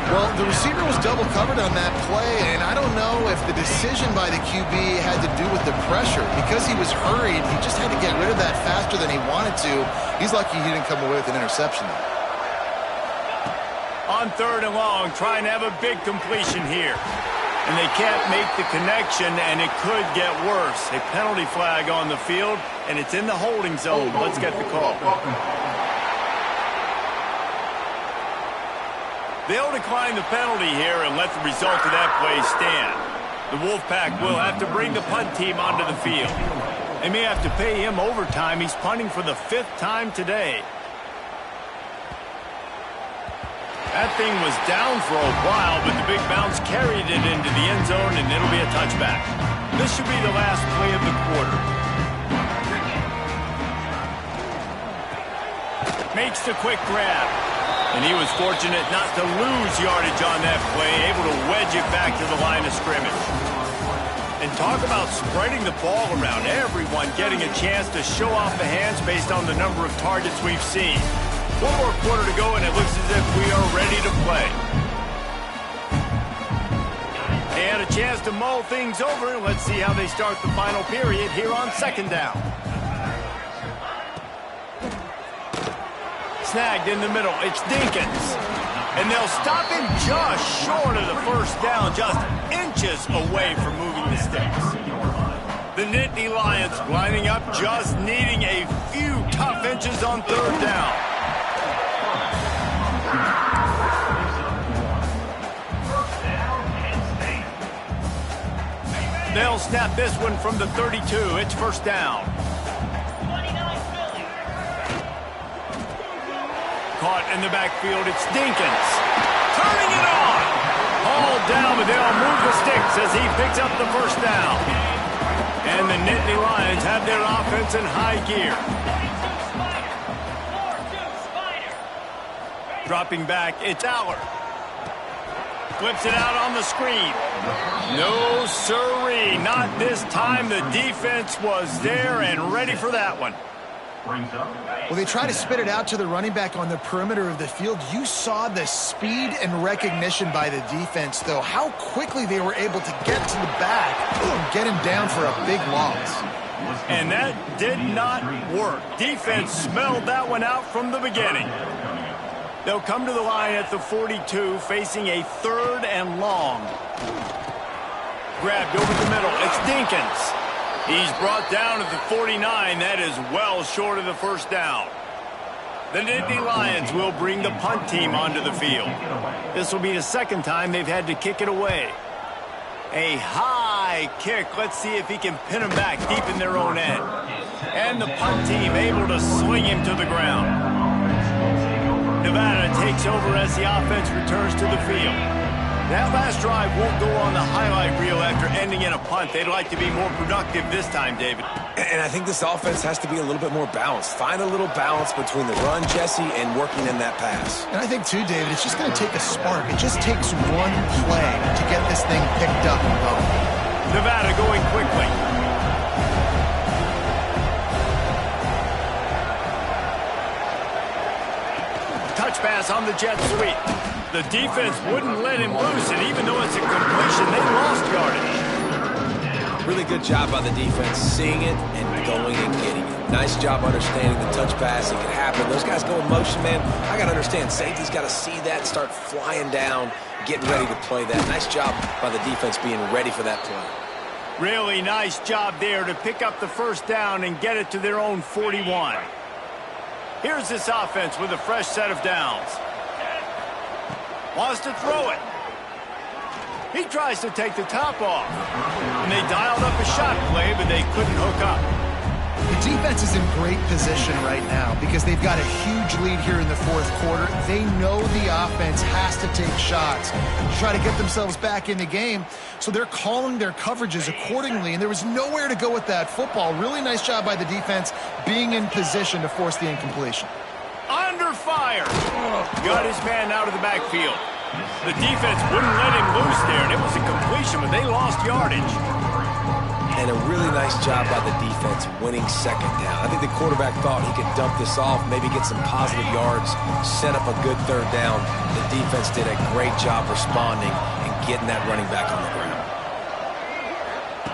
Speaker 2: Well, the receiver was double covered on that play, and I don't know if the decision by the QB had to do with the pressure. Because he was hurried, he just had to get rid of that faster than he wanted to. He's lucky he didn't come away with an interception, though.
Speaker 1: On 3rd and long, trying to have a big completion here. And they can't make the connection, and it could get worse. A penalty flag on the field, and it's in the holding zone. Let's get the call. They'll decline the penalty here and let the result of that play stand. The Wolfpack will have to bring the punt team onto the field. They may have to pay him overtime. He's punting for the 5th time today. That thing was down for a while, but the big bounce carried it into the end zone, and it'll be a touchback. This should be the last play of the quarter. Makes the quick grab. And he was fortunate not to lose yardage on that play, able to wedge it back to the line of scrimmage. And talk about spreading the ball around, everyone getting a chance to show off the hands based on the number of targets we've seen. 1 more quarter to go, and it looks as if we are ready to play. They had a chance to mull things over. Let's see how they start the final period here on 2nd down. Snagged in the middle. It's Dinkins. And they'll stop him just short of the first down, just inches away from moving the sticks. The Nittany Lions lining up, just needing a few tough inches on 3rd down. They'll snap this one from the 32. It's 1st down. Caught in the backfield, it's Dinkins. Turning it on. Hauled down, but they'll move the sticks as he picks up the 1st down. And the Nittany Lions have their offense in high gear. Dropping back, it's Aller. Flips it out on the screen. No sirree, not this time. The defense was there and ready for that one.
Speaker 2: Well, they try to spit it out to the running back on the perimeter of the field. You saw the speed and recognition by the defense, though. How quickly they were able to get to the back and get him down for a big loss.
Speaker 1: And that did not work. Defense smelled that one out from the beginning. They'll come to the line at the 42, facing a 3rd and long. Grabbed over the middle. It's Dinkins. He's brought down at the 49. That is well short of the first down. The Nittany Lions will bring the punt team onto the field. This will be the second time they've had to kick it away. A high kick. Let's see if he can pin him back deep in their own end. And the punt team able to swing him to the ground. Nevada takes over as the offense returns to the field. That last drive won't go on the highlight reel after ending in a punt. They'd like to be more productive this time, David.
Speaker 3: And I think this offense has to be a little bit more balanced. Find a little balance between the run, Jesse, and working in that pass.
Speaker 2: And I think, too, David, it's just going to take a spark. It just takes one play to get this thing picked up and going.
Speaker 1: Nevada going quickly. Touch pass on the jet sweep. The defense wouldn't let him loose, and even though it's a completion, they lost yardage.
Speaker 3: Really good job by the defense, seeing it and going and getting it. Nice job understanding the touch pass. It can happen. Those guys go in motion, man. I got to understand, safety's got to see that, start flying down, getting ready to play that. Nice job by the defense being ready for that play.
Speaker 1: Really nice job there to pick up the first down and get it to their own 41. Here's this offense with a fresh set of downs. Wants to throw it. He tries to take the top off. And they dialed up a shot play, but they couldn't hook up.
Speaker 2: The defense is in great position right now because they've got a huge lead here in the 4th quarter. They know the offense has to take shots to try to get themselves back in the game. So they're calling their coverages accordingly, and there was nowhere to go with that football. Really nice job by the defense being in position to force the incompletion.
Speaker 1: Under fire. Got his man out of the backfield. The defense wouldn't let him loose there, and it was a completion, but they lost yardage.
Speaker 3: And a really nice job by the defense winning 2nd down. I think the quarterback thought he could dump this off, maybe get some positive yards, set up a good 3rd down. The defense did a great job responding and getting that running back on the ground.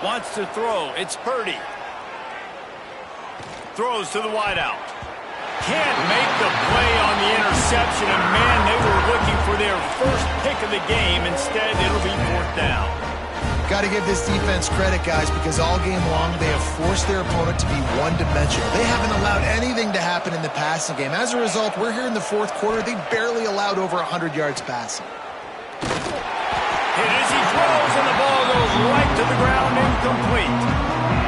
Speaker 1: Wants to throw. It's Purdy. Throws to the wideout. Can't make the play on the interception, and man, they were looking for their first pick of the game. Instead, it'll be 4th down.
Speaker 2: Got to give this defense credit, guys, because all game long they have forced their opponent to be one-dimensional. They haven't allowed anything to happen in the passing game. As a result, we're here in the 4th quarter. They barely allowed over 100 yards passing.
Speaker 1: Hit as he throws, and the ball goes right to the ground, incomplete.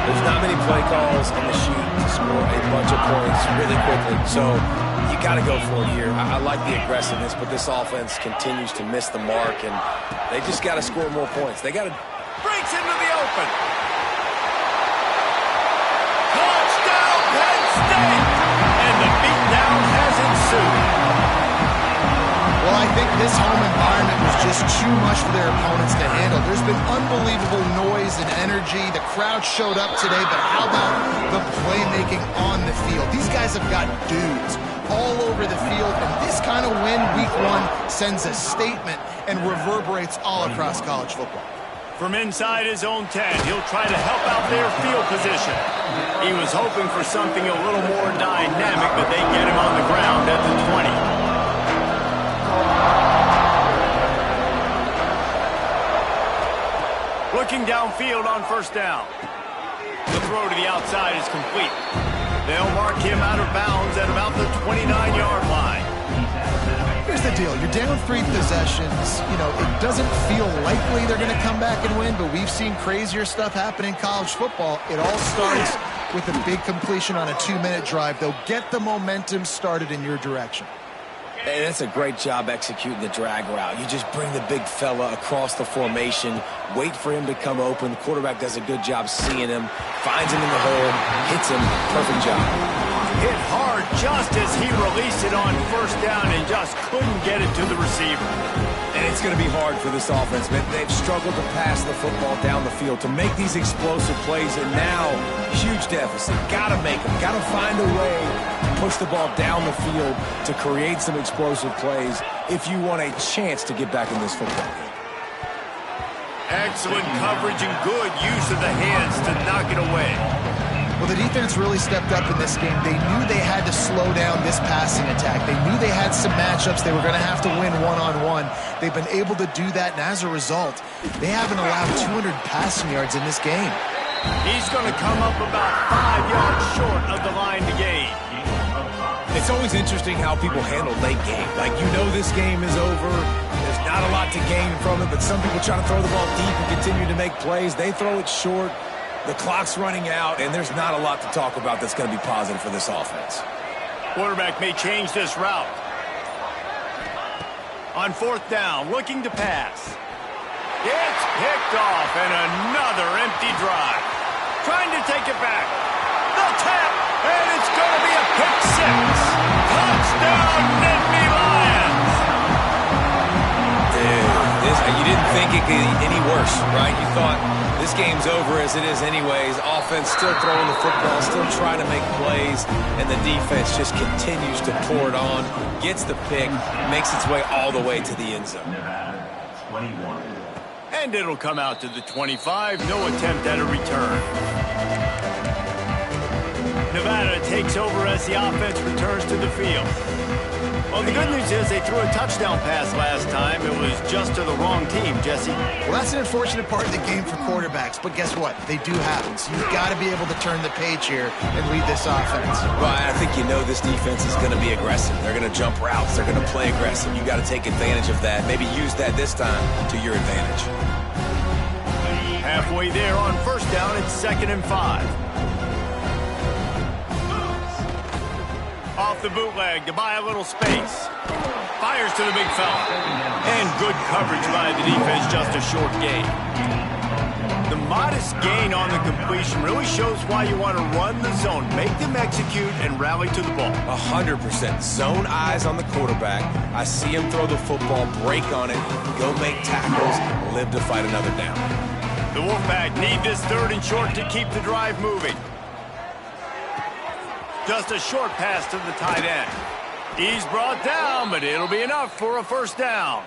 Speaker 3: There's not many play calls on the sheet to score a bunch of points really quickly, so you got to go for it here. I like the aggressiveness, but this offense continues to miss the mark, and they just got to score more points. They got to...
Speaker 1: Breaks into the open. Touchdown, Penn State! And the beatdown has ensued.
Speaker 2: Well, I think this home environment was just too much for their opponents to handle. There's been unbelievable noise and energy. The crowd showed up today, but how about the playmaking on the field? These guys have got dudes all over the field, and this kind of win week 1 sends a statement and reverberates all across college football.
Speaker 1: From inside his own 10, he'll try to help out their field position. He was hoping for something a little more dynamic, but they get him on the ground at the 20. Looking downfield on 1st down. The throw to the outside is complete. They'll mark him out of bounds at about the 29-yard line.
Speaker 2: Here's the deal. You're down 3 possessions. You know, it doesn't feel likely they're going to come back and win, but we've seen crazier stuff happen in college football. It all starts with a big completion on a 2-minute drive. They'll get the momentum started in your direction.
Speaker 3: And that's a great job executing the drag route. You just bring the big fella across the formation, wait for him to come open. The quarterback does a good job seeing him, finds him in the hole, hits him. Perfect job.
Speaker 1: Hit hard just as he released it on first down and just couldn't get it to the receiver.
Speaker 3: And it's going to be hard for this offense, man. They've struggled to pass the football down the field, to make these explosive plays, and now, huge deficit. Got to make them. Got to find a way to push the ball down the field to create some explosive plays if you want a chance to get back in this football game.
Speaker 1: Excellent coverage and good use of the hands to knock it away.
Speaker 2: Well, the defense really stepped up in this game. They knew they had to slow down this passing attack. They knew they had some matchups they were going to have to win one-on-one. They've been able to do that, and as a result, they haven't allowed 200 passing yards in this game.
Speaker 1: He's going to come up about 5 yards short of the line to gain.
Speaker 3: It's always interesting how people handle late game. Like, you know this game is over. There's not a lot to gain from it, but some people try to throw the ball deep and continue to make plays. They throw it short. The clock's running out, and there's not a lot to talk about that's going to be positive for this offense.
Speaker 1: Quarterback may change this route. On fourth down, looking to pass. It's picked off, and another empty drive. Trying to take it back. The tap, and it's going to be a pick six. Touchdown, Nittany Lions.
Speaker 3: You didn't think it could get any worse, right? You thought this game's over as it is anyways. Offense still throwing the football, still trying to make plays, and the defense just continues to pour it on, gets the pick, makes its way all the way to the end zone.
Speaker 1: And it'll come out to the 25. No attempt at a return. Nevada takes over as the offense returns to the field. Well, the good news is they threw a touchdown pass last time. It was just to the wrong team, Jesse.
Speaker 2: Well, that's an unfortunate part of the game for quarterbacks, but guess what? They do happen. So you've got to be able to turn the page here and lead this offense.
Speaker 3: Well, I think you know this defense is going to be aggressive. They're going to jump routes. They're going to play aggressive. You got to take advantage of that. Maybe use that this time to your advantage.
Speaker 1: Halfway there on first down, it's 2nd and 5. Off the bootleg to buy a little space. Fires to the big fella. And good coverage by the defense, just a short gain. The modest gain on the completion really shows why you want to run the zone. Make them execute and rally to the ball.
Speaker 3: 100%. Zone eyes on the quarterback. I see him throw the football, break on it, go make tackles, live to fight another down.
Speaker 1: The Wolfpack need this 3rd and short to keep the drive moving. Just a short pass to the tight end. He's brought down, but it'll be enough for a first down.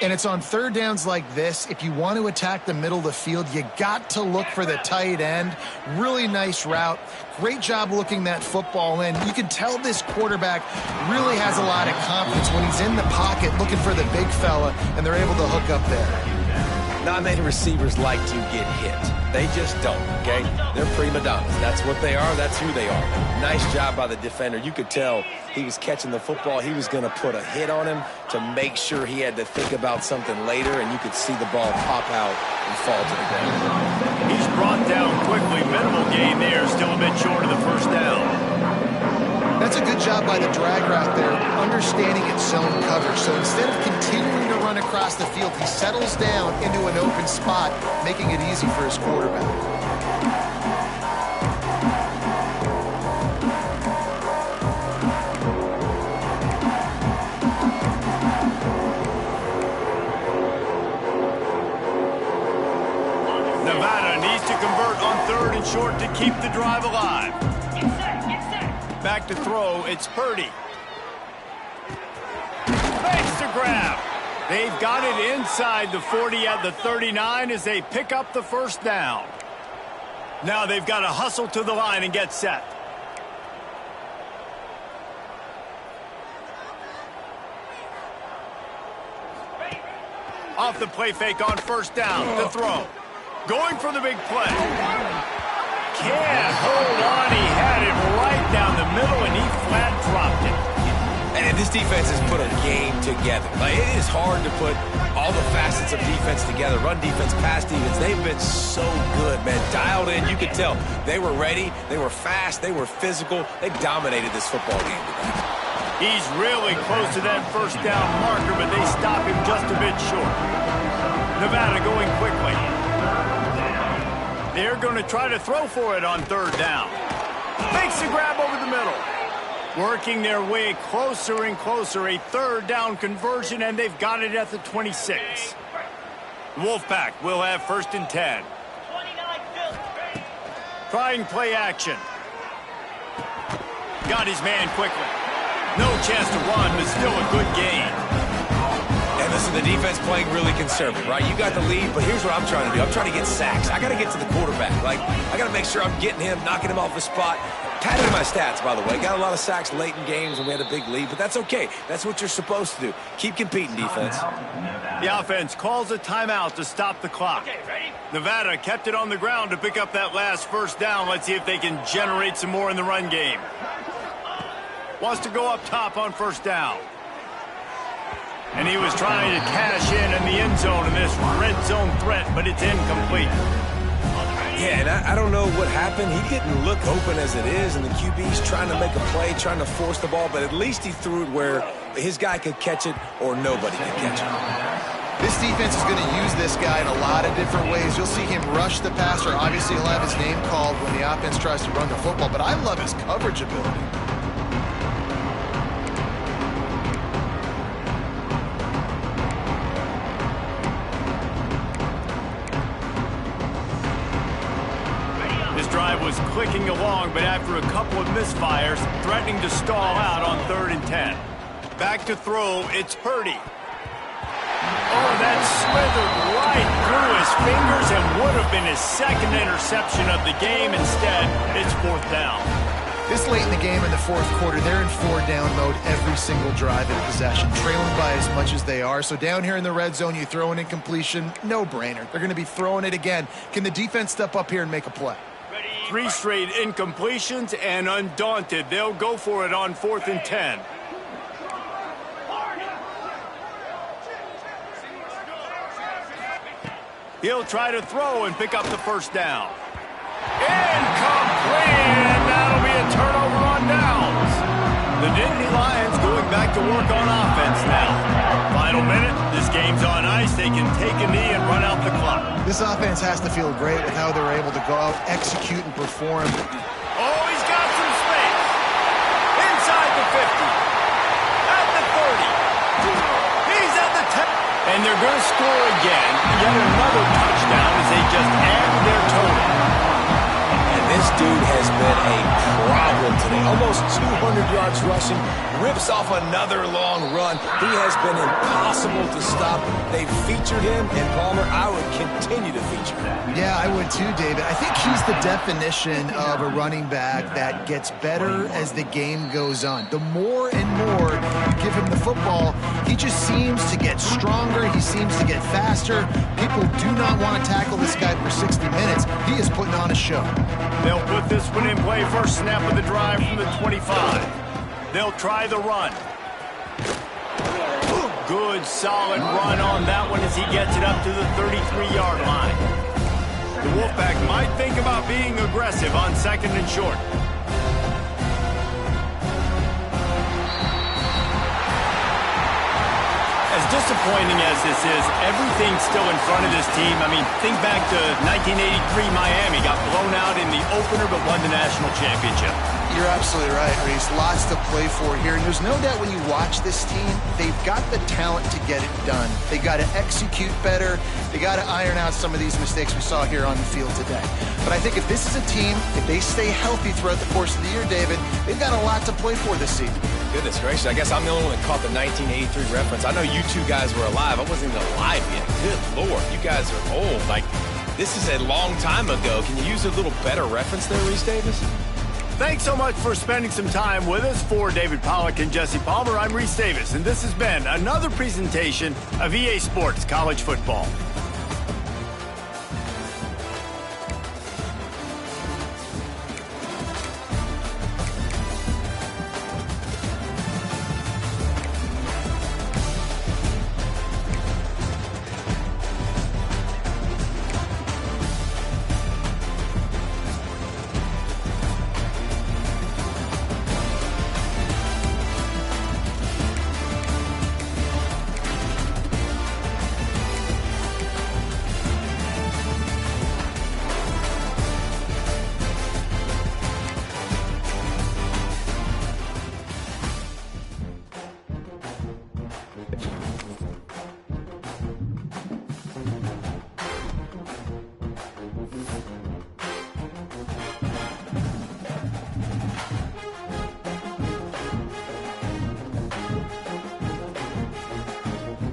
Speaker 2: And it's on 3rd downs like this. If you want to attack the middle of the field, you got to look for the tight end. Really nice route. Great job looking that football in. You can tell this quarterback really has a lot of confidence when he's in the pocket looking for the big fella, and they're able to hook up there.
Speaker 3: Not many receivers like to get hit. They just don't, okay? They're prima donnas. That's what they are. That's who they are. Nice job by the defender. You could tell he was catching the football. He was going to put a hit on him to make sure he had to think about something later, and you could see the ball pop out and fall to the ground.
Speaker 1: He's brought down quickly. Minimal gain there. Still a bit short of the first down.
Speaker 2: That's a good job by the drag route there, understanding its zone coverage. So instead of continuing to run across the field, he settles down into an open spot, making it easy for his quarterback.
Speaker 1: Nevada needs to convert on 3rd and short to keep the drive alive. Back to throw, it's Purdy. Makes the grab. They've got it inside the 40 at the 39 as they pick up the first down. Now they've got to hustle to the line and get set. Off the play fake on first down, the throw. Going for the big play. Can't hold on. He had it right down the middle, and he flat dropped it.
Speaker 3: And this defense has put a game together. Like, it is hard to put all the facets of defense together. Run defense, pass defense. They've been so good, man. Dialed in. You could tell they were ready. They were fast. They were physical. They dominated this football game today.
Speaker 1: He's really close to that first down marker, but they stop him just a bit short. Nevada going quickly. They're going to try to throw for it on third down. Makes the grab over the middle. Working their way closer and closer. A third down conversion, and they've got it at the 26. Wolfpack will have first and 10. Trying play action. Got his man quickly. No chance to run, but still a good gain.
Speaker 3: And listen, the defense playing really conservative, right? You got the lead, but here's what I'm trying to do. I'm trying to get sacks. I got to get to the quarterback. Like, I got to make sure I'm getting him, knocking him off the spot. Tied into my stats, by the way. Got a lot of sacks late in games when we had a big lead, but that's okay. That's what you're supposed to do. Keep competing, defense.
Speaker 1: The offense calls a timeout to stop the clock. Nevada kept it on the ground to pick up that last first down. Let's see if they can generate some more in the run game. Wants to go up top on first down. And he was trying to cash in the end zone in this red zone threat, but it's incomplete.
Speaker 3: Yeah, and I don't know what happened. He didn't look open as it is, and the QB's trying to make a play, trying to force the ball, but at least he threw it where his guy could catch it or nobody could catch it.
Speaker 2: This defense is going to use this guy in a lot of different ways. You'll see him rush the passer. Obviously, he'll have his name called when the offense tries to run the football, but I love his coverage ability.
Speaker 1: Was clicking along, but after a couple of misfires, threatening to stall out on 3rd and 10. Back to throw, it's Purdy. Oh, that slithered right through his fingers and would have been his second interception of the game. Instead, it's 4th down.
Speaker 2: This late in the game in the 4th quarter, they're in 4-down mode every single drive in possession, trailing by as much as they are. So down here in the red zone, you throw an incompletion, no-brainer. They're going to be throwing it again. Can the defense step up here and make a play?
Speaker 1: 3 straight incompletions, and undaunted, they'll go for it on 4th and 10. He'll try to throw and pick up the first down. Incomplete, and that'll be a turnover on downs. The Nittany Lions going back to work on offense now. Final minute, this game's on ice. They can take a knee and run out the clock.
Speaker 2: This offense has to feel great with how they're able to go out, execute, and perform.
Speaker 1: Oh, he's got some space. Inside the 50. At the 30. He's at the 10. And they're going to score again. Yet another touchdown as they just add their total.
Speaker 3: This dude has been a problem today. Almost 200 yards rushing, rips off another long run. He has been impossible to stop. They've featured him, and Palmer, I would continue to feature him.
Speaker 2: Yeah, I would too, David. I think he's the definition of a running back that gets better as the game goes on. The more and more you give him the football, he just seems to get stronger. He seems to get faster. People do not want to tackle this guy for 60 minutes. He is putting on a show.
Speaker 1: They'll put this one in play. First snap of the drive from the 25. They'll try the run. Good, solid run on that one as he gets it up to the 33-yard line. The Wolfpack might think about being aggressive on 2nd and short. As disappointing as this is, everything's still in front of this team. I mean, think back to 1983 Miami. Got blown out in the opener but won the national championship.
Speaker 2: You're absolutely right, Reese. Lots to play for here. And there's no doubt when you watch this team, they've got the talent to get it done. They got to execute better. They got to iron out some of these mistakes we saw here on the field today. But I think if this is a team, if they stay healthy throughout the course of the year, David, they've got a lot to play for this season.
Speaker 3: Goodness gracious, I guess I'm the only one that caught the 1983 reference. I know you two guys were alive. I wasn't even alive yet. Good Lord, you guys are old. Like, this is a long time ago. Can you use a little better reference there, Reese Davis?
Speaker 1: Thanks so much for spending some time with us. For David Pollack and Jesse Palmer, I'm Reese Davis, and this has been another presentation of EA Sports College Football.